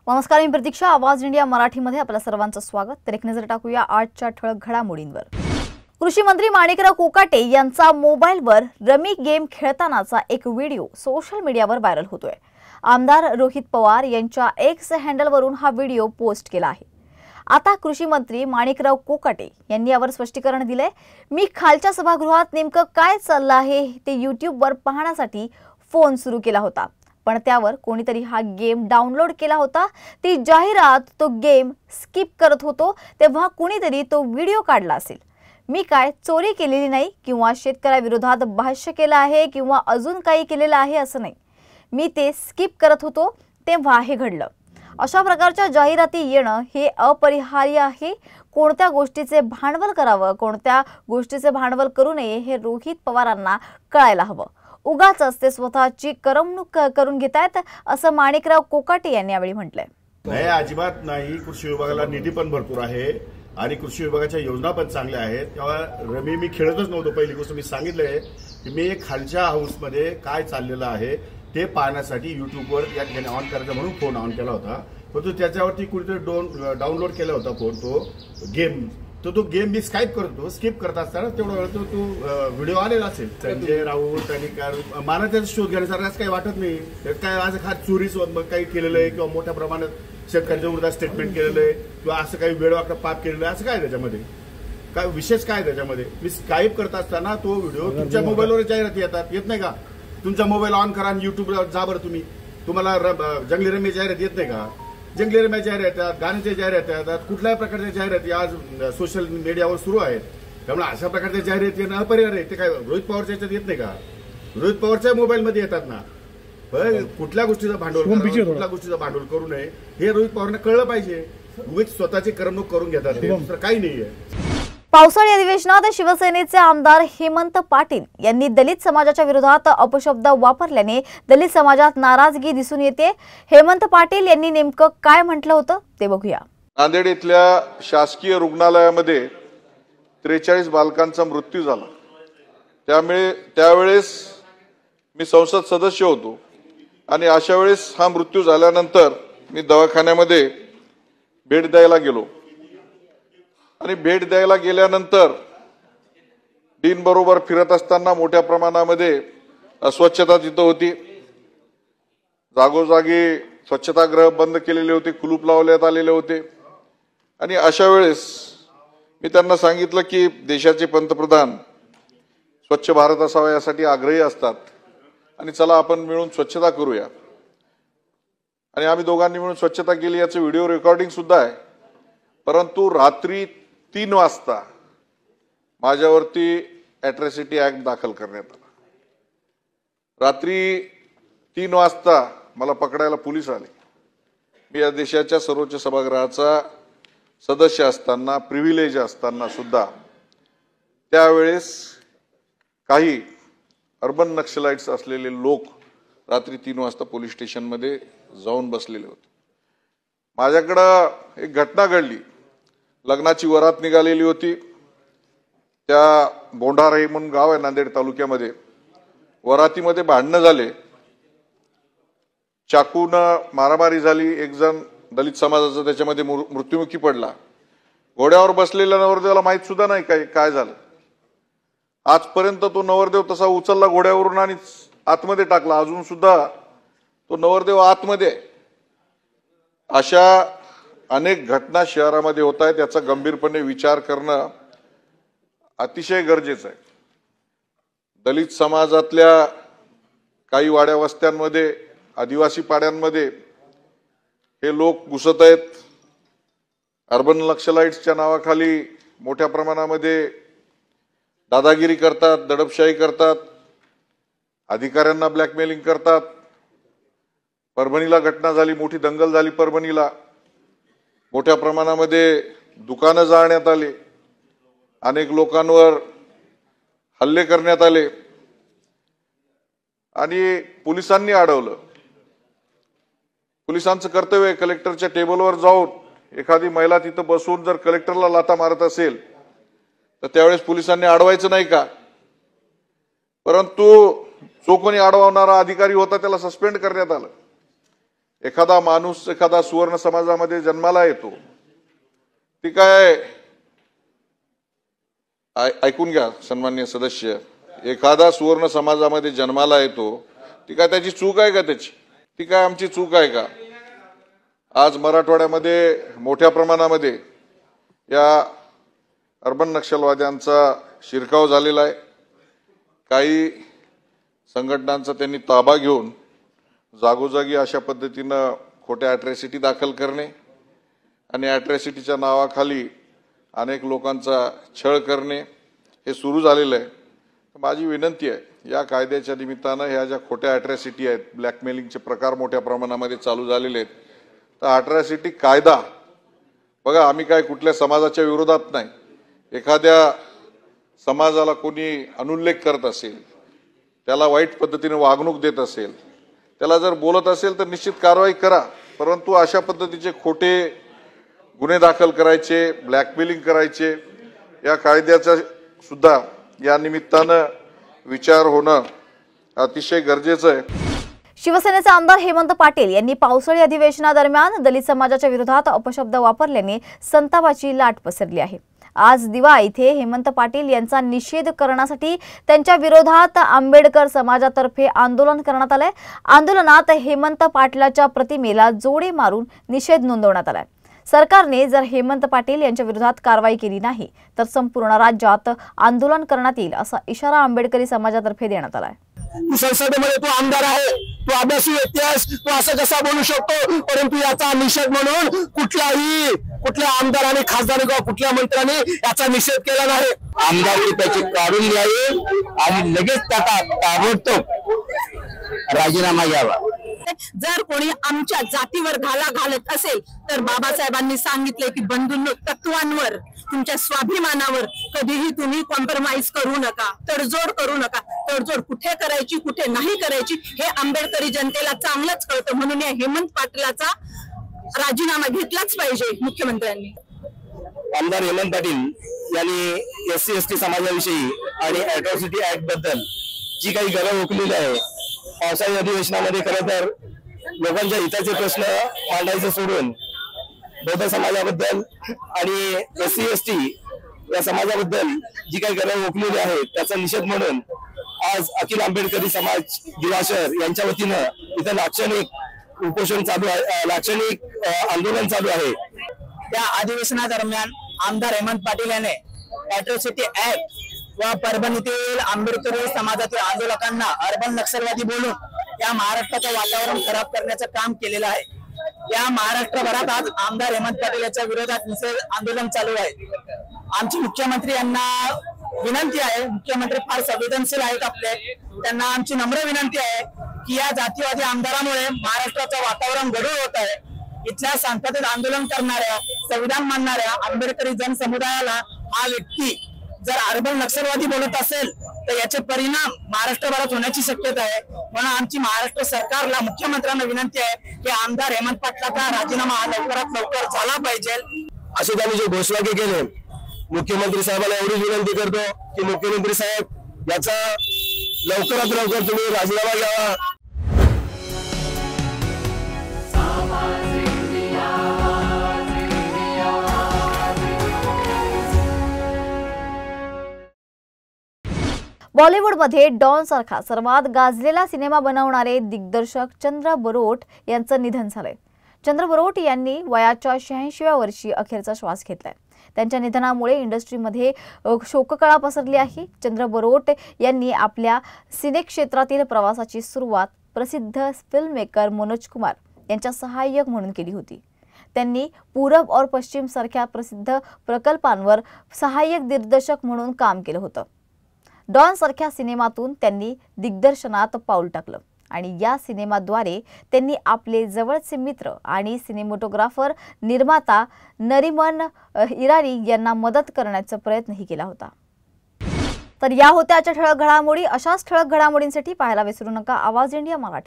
नमस्कार, मी प्रतीक्षा. आवाज इंडिया मराठीमध्ये आपल्या सर्वांचं स्वागत. तर एक नजर टाकूया आजच्या ठळक घडामोडींवर. कृषी मंत्री माणिकराव कोकाटे यांचा मोबाईलवर रमी गेम खेळतानाचा एक व्हिडिओ सोशल मीडियावर व्हायरल होतोय. आमदार रोहित पवार यांच्या एक्स हँडलवरून हा व्हिडिओ पोस्ट केला आहे. आता कृषी मंत्री माणिकराव कोकाटे यांनी यावर स्पष्टीकरण दिले. मी खालच्या सभागृहात नेमकं काय चाललं आहे ते यूट्यूबवर पाहण्यासाठी फोन सुरू केला होता, पण त्यावर कोणीतरी हा गेम डाउनलोड केला होता. ती जाहिरात, तो गेम स्किप करत होतो तेव्हा कोणीतरी तो व्हिडिओ काढला असेल. मी काय चोरी केलेली नाही किंवा शेतकऱ्याविरोधात भाष्य केलं आहे किंवा अजून काही केलेलं आहे असं नाही. मी ते स्किप करत होतो तेव्हा हे घडलं. अशा प्रकारच्या जाहिराती येणं हे अपरिहार्य आहे. कोणत्या गोष्टीचे भांडवल करावं, कोणत्या गोष्टीचे भांडवल करू नये हे रोहित पवारांना कळायला हवं. उगाच ते स्वतःची करमणूक करून घेतायत असं माणिकराव कोकाटे यांनी यावेळी म्हटलंय. नाही, अजिबात नाही. कृषी विभागाला निधी पण भरपूर आहे आणि कृषी विभागाच्या योजना पण चांगल्या आहेत. तेव्हा रमी मी खेळतच नव्हतो. पहिली गोष्ट मी सांगितलंय की मी खालच्या हाऊसमध्ये काय चाललेलं आहे ते पाहण्यासाठी युट्यूबवर या ठिकाणी ऑन करायचा म्हणून फोन ऑन केला होता. परंतु त्याच्यावरती कुठेतरी डाउनलोड केला होता फोन, तो गेम. तो गेम मी स्किप करत असताना तेवढा वेळ तो व्हिडिओ आलेला असेल. संजय राऊत आणि मला त्याचा शोध घेण्यासारखं काही वाटत नाही. काय आज चोरीच काही केलेलं आहे किंवा मोठ्या प्रमाणात शेतकऱ्यांच्या विरोधात स्टेटमेंट केलेलं आहे किंवा असं काही वेळवाकडं पाप केलेलं आहे असं काय त्याच्यामध्ये, काय विशेष काय त्याच्यामध्ये. मी स्काईप करत असताना तो व्हिडिओ तुमच्या मोबाईलवर जाहिराती येत नाही का? तुमचा मोबाईल ऑन करा आणि युट्यूबला जा बरं. तुम्हाला जंगली रमी जाहिरात येत नाही का? जंगली रम्या जाहिरात येतात, गाण्याच्या जाहिरात येतात, कुठल्याही प्रकारच्या जाहिराती आज सोशल मीडियावर सुरू आहेत. त्यामुळे अशा प्रकारच्या जाहिराती येणं अपरिहार्य आहे. ते काय रोहित पवारच्या याच्यात येत नाही का? रोहित पवारच्या मोबाईलमध्ये येतात ना. कुठल्या गोष्टीचं भांडवल, कुठल्या गोष्टीचं भांडवल करू नये हे रोहित पवारांना कळलं पाहिजे. उगीच स्वतःची करमणूक करून घेतात, ते दुसरं काही नाहीये. पावसाळी अधिवेशनात शिवसेनेचे आमदार हेमंत पाटील यांनी दलित समाजाच्या विरोधात अपशब्द वापरल्याने दलित समाजात नाराजगी दिसून येते. हेमंत पाटील यांनी नेमकं काय म्हटलं होतं ते बघूया. नांदेड इथल्या शासकीय रुग्णालयामध्ये 43 बालकांचा मृत्यू झाला. त्यावेळेस मी संसद सदस्य होतो आणि अशा वेळेस हा मृत्यू झाल्यानंतर मी दवाखान्यामध्ये भेट द्यायला गेलो आणि भेट द्यायला गेल्यानंतर डीन बरोबर फिरत असताना मोठ्या प्रमाणामध्ये अस्वच्छता तिथं होती. जागोजागी स्वच्छतागृह बंद केलेले होते, कुलूप लावण्यात आलेले होते. आणि अशा वेळेस मी त्यांना सांगितलं की देशाचे पंतप्रधान स्वच्छ भारत असावा यासाठी आग्रही असतात आणि चला आपण मिळून स्वच्छता करूया. आणि आम्ही दोघांनी मिळून स्वच्छता केली. याचं व्हिडिओ रेकॉर्डिंग सुद्धा आहे. परंतु रात्री 3 वाजता माझ्यावरती अॅट्रॉसिटी ऍक्ट दाखल करण्यात आला. रात्री 3 वाजता मला पकडायला पोलीस आले. मी या देशाच्या सर्वोच्च सभागृहाचा सदस्य असताना, प्रिव्हिलेज असताना सुद्धा त्यावेळेस काही अर्बन नक्षलाइट्स असलेले लोक रात्री 3 वाजता पोलीस स्टेशनमध्ये जाऊन बसलेले होते. माझ्याकडं एक घटना घडली. लग्नाची वरात निघालेली होती. त्या बोंढारे म्हणून गाव आहे नांदेड तालुक्यामध्ये. वरातीमध्ये भांडणं झाले, चाकूनं मारामारी झाली. एक जण दलित समाजाचा त्याच्यामध्ये मृत्युमुखी पडला. घोड्यावर बसलेल्या नवरदेवाला माहित सुद्धा नाही काय झालं. आजपर्यंत तो नवरदेव तसा उचलला घोड्यावरून आणि आतमध्ये टाकला. अजून सुद्धा तो नवरदेव आतमध्ये आहे. अशा अनेक घटना शहरामध्ये होत आहेत. याचा गंभीरपणे विचार करणं अतिशय गरजेचं आहे. दलित समाजातल्या काही वाड्या वस्त्यांमध्ये, आदिवासी पाड्यांमध्ये हे लोक घुसत आहेत. अर्बन नक्षलाइट्सच्या नावाखाली मोठ्या प्रमाणामध्ये दादागिरी करतात, दडपशाही करतात, अधिकाऱ्यांना ब्लॅकमेलिंग करतात. परभणीला घटना झाली, मोठी दंगल झाली परभणीला. मोठ्या प्रमाणामध्ये दुकानं जाळण्यात आले, अनेक लोकांवर हल्ले करण्यात आले आणि पोलिसांनी अडवलं. पोलिसांचं कर्तव्य आहे कलेक्टरच्या टेबलवर जाऊन एखादी महिला तिथं बसून जर कलेक्टरला लाथा मारत असेल तर त्यावेळेस पोलिसांनी अडवायचं नाही का? परंतु जो कोणी अडवणारा अधिकारी होता त्याला सस्पेंड करण्यात आलं. एखादा माणूस एखादा सुवर्ण समाजामध्ये जन्माला येतो, ती काय ऐकून घ्या सन्माननीय सदस्य, एखादा सुवर्ण समाजामध्ये जन्माला येतो, ती काय त्याची चूक आहे का? ती काय आमची चूक आहे का? आज मराठवाड्यामध्ये मोठ्या प्रमाणामध्ये या अर्बन नक्षलवाद्यांचा शिरकाव झालेला आहे. काही संघटनांचा त्यांनी ताबा घेऊन जागोजागी अशा पद्धतीनं खोट्या अॅट्रॉसिटी दाखल करणे आणि अॅट्रॉसिटीच्या नावाखाली अनेक लोकांचा छळ करणे हे सुरू झालेलं आहे. माझी विनंती आहे, या कायद्याच्या निमित्तानं ह्या ज्या खोट्या अॅट्रॉसिटी आहेत, ब्लॅकमेलिंगचे प्रकार मोठ्या प्रमाणामध्ये चालू झालेले आहेत, तर अॅट्रॉसिटी कायदा बघा, आम्ही काय कुठल्या समाजाच्या विरोधात नाही. एखाद्या समाजाला कोणी अनुल्लेख करत असेल, त्याला वाईट पद्धतीने वागणूक देत असेल, त्याला जर बोलत असेल तर निश्चित कारवाई करा. परंतु अशा पद्धतीचे खोटे गुन्हे दाखल करायचे, ब्लॅकमेलिंग करायचे, या कायद्याचा सुद्धा या निमित्तानं विचार होणं अतिशय गरजेचं आहे. शिवसेनेचे आमदार हेमंत पाटील यांनी पावसाळी अधिवेशनादरम्यान दलित समाजाच्या विरोधात अपशब्द वापरल्याने संतापाची लाट पसरली आहे. आज दिवा येथे हेमंत पाटील यांचा निषेध करण्यासाठी त्यांच्या विरोधात आंबेडकर समाजातर्फे आंदोलन करण्यात आले. आंदोलनात हेमंत पाटलाच्या प्रतिमेला जोडे मारून निषेध नोंदवण्यात आलाय. सरकारने जर हेमंत पाटील यांच्या विरोधात कारवाई केली नाही तर संपूर्ण राज्यात आंदोलन करण्यात येईल असा इशारा आंबेडकरी समाजातर्फे देण्यात आलाय. संसदेमध्ये तो आमदार आहे, तो अभ्यासू व्यक्ती आहे, तो असं कसा बोलू शकतो? परंतु याचा निषेध म्हणून कुठल्या आमदाराने, खासदार किंवा कुठल्या मंत्र्याने याचा निषेध केला नाही. आमदारकी त्याची काढून घ्यावी आणि लगेच त्याचा ताबडतोब राजीनामा घ्यावा. जर कोणी आमच्या जातीवर घाला घालत असेल तर बाबासाहेबांनी सांगितले की बंधूंनो, तत्वांवर, तुमच्या स्वाभिमानावर कधीही तुम्ही कॉम्प्रोमाइज करू नका, तडजोड करू नका. तडजोड कुठे करायची, कुठे नाही करायची हे आंबेडकरी जनतेला चांगलंच कळतं. म्हणून या हेमंत पाटलाचा राजीनामा घेतलाच पाहिजे मुख्यमंत्र्यांनी. आमदार हेमंत पाटील यांनी SC ST समाजाविषयी आणि अॅट्रॉसिटी ऍक्ट बद्दल जी काही गरज ओकलेली आहे, पावसाळी अधिवेशनामध्ये खरं तर लोकांच्या हिताचे प्रश्न मांडायचे सोडून बौद्ध समाजाबद्दल आणि SC ST या समाजाबद्दल जी काही गरज ओकलेली आहे त्याचा निषेध म्हणून आज अखिल आंबेडकरी समाज दिवा शहर यांच्या वतीनं इथं लाक्षणिक उपोषण चालू आहे, लाक्षणिक आंदोलन चालू आहे. त्या अधिवेशनादरम्यान आमदार हेमंत पाटील यांनी अॅट्रॉसिटी ऍक्ट व परभणीतील आंबेडकरी समाजातील आंदोलकांना अर्बन नक्षलवादी बोलून या महाराष्ट्राचं वातावरण खराब करण्याचं काम केलेलं आहे. या महाराष्ट्रभरात आज आमदार हेमंत पाटील यांच्या विरोधात निषेध आंदोलन चालू आहे. आमची मुख्यमंत्री यांना विनंती आहे, मुख्यमंत्री फार संवेदनशील आहेत आपले, त्यांना आमची नम्र विनंती आहे की या जातीवादी आमदारामुळे महाराष्ट्राचं वातावरण गढूळ होत आहे. इथल्या शांततेत आंदोलन करणाऱ्या, संविधान मानणाऱ्या आंबेडकरी जनसमुदायाला हा व्यक्ती जर अर्बन नक्षलवादी बोलत असेल तर याचे परिणाम महाराष्ट्रभरात होण्याची शक्यता आहे. म्हणून आमची महाराष्ट्र सरकारला, मुख्यमंत्र्यांना विनंती आहे की आमदार हेमंत पाटलाचा राजीनामा हा लवकरात लवकर झाला पाहिजे. असे त्यांनी जे घोषवाक्य केले, मुख्यमंत्री साहेबांना एवढी विनंती करतो की मुख्यमंत्री साहेब याचा लवकरात लवकर तुम्ही राजीनामा घ्यावा. बॉलिवूडमध्ये डॉन सारखा सर्वात गाजलेला सिनेमा बनवणारे दिग्दर्शक चंद्र बरोट यांचं निधन झालंय. चंद्र बरोट यांनी वयाच्या 86व्या वर्षी अखेरचा श्वास घेतलाय. त्यांच्या निधनामुळे इंडस्ट्रीमध्ये शोककळा पसरली आहे. चंद्र बरोट यांनी आपल्या सिने क्षेत्रातील प्रवासाची सुरुवात प्रसिद्ध फिल्ममेकर मनोज कुमार यांच्या सहाय्यक म्हणून केली होती. त्यांनी पूरब और पश्चिम सारख्या प्रसिद्ध प्रकल्पांवर सहाय्यक दिग्दर्शक म्हणून काम केलं होतं. डॉन सारख्या सिनेमातून त्यांनी दिग्दर्शनात पाऊल टाकलं आणि या सिनेमाद्वारे त्यांनी आपले जवळचे मित्र आणि सिनेमॅटोग्राफर निर्माता नरिमन इराणी यांना मदत करण्याचा प्रयत्नही केला होता. तर या होत्या आजच्या ठळक घडामोडी. अशाच ठळक घडामोडींसाठी पाहायला विसरू नका आवाज इंडिया मराठी.